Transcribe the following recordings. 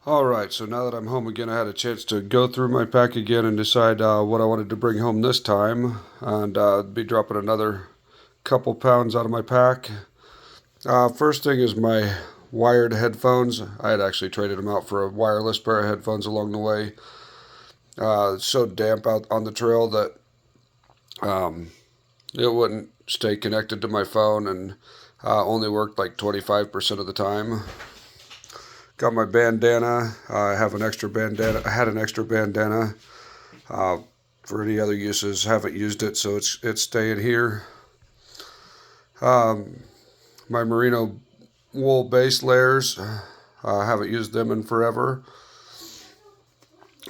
Alright, so now that I'm home again, I had a chance to go through my pack again and decide what I wanted to bring home this time, and be dropping another couple pounds out of my pack. First thing is my wired headphones. I had actually traded them out for a wireless pair of headphones along the way. It's so damp out on the trail that it wouldn't stay connected to my phone, and only worked like 25% of the time. Got my bandana. I have an extra bandana. I had an extra bandana for any other uses. Haven't used it, so it's staying here. My merino wool base layers. I haven't used them in forever.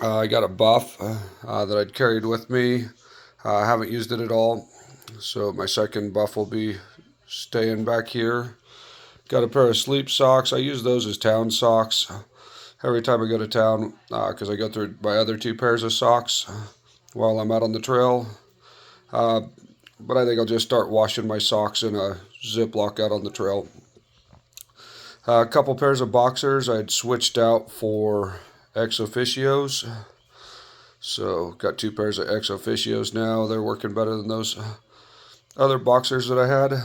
I got a buff that I'd carried with me. I haven't used it at all, so my second buff will be staying back here. Got a pair of sleep socks. I use those as town socks every time I go to town because I go through my other two pairs of socks while I'm out on the trail. But I think I'll just start washing my socks in a Ziploc out on the trail. A couple pairs of boxers I'd switched out for ex officios. So got two pairs of ex officios now. They're working better than those other boxers that I had.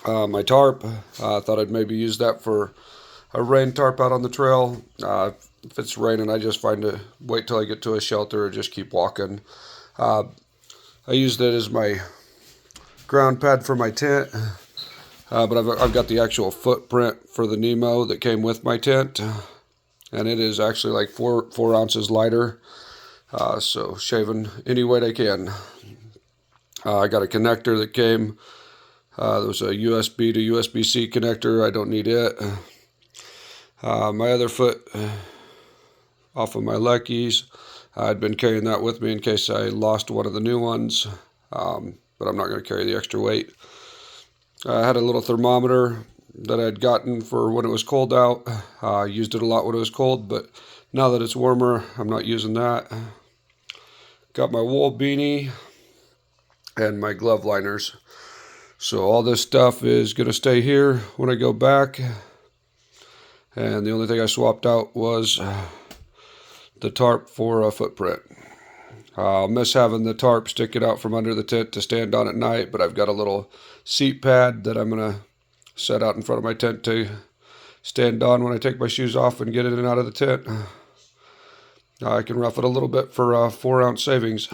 My tarp, I thought I'd maybe use that for a rain tarp out on the trail. If it's raining, I just find to wait till I get to a shelter or just keep walking. I used it as my ground pad for my tent, but I've got the actual footprint for the Nemo that came with my tent, and it is actually like four ounces lighter, so shaving any weight I can. I got a connector that came. There was a USB to USB-C connector. I don't need it. My other foot off of my Leckies. I'd been carrying that with me in case I lost one of the new ones, but I'm not going to carry the extra weight. I had a little thermometer that I'd gotten for when it was cold out. I used it a lot when it was cold, but now that it's warmer, I'm not using that. Got my wool beanie and my glove liners. So all this stuff is going to stay here when I go back. And the only thing I swapped out was the tarp for a footprint. I'll miss having the tarp sticking out from under the tent to stand on at night, but I've got a little seat pad that I'm going to set out in front of my tent to stand on when I take my shoes off and get in and out of the tent. I can rough it a little bit for 4-ounce savings.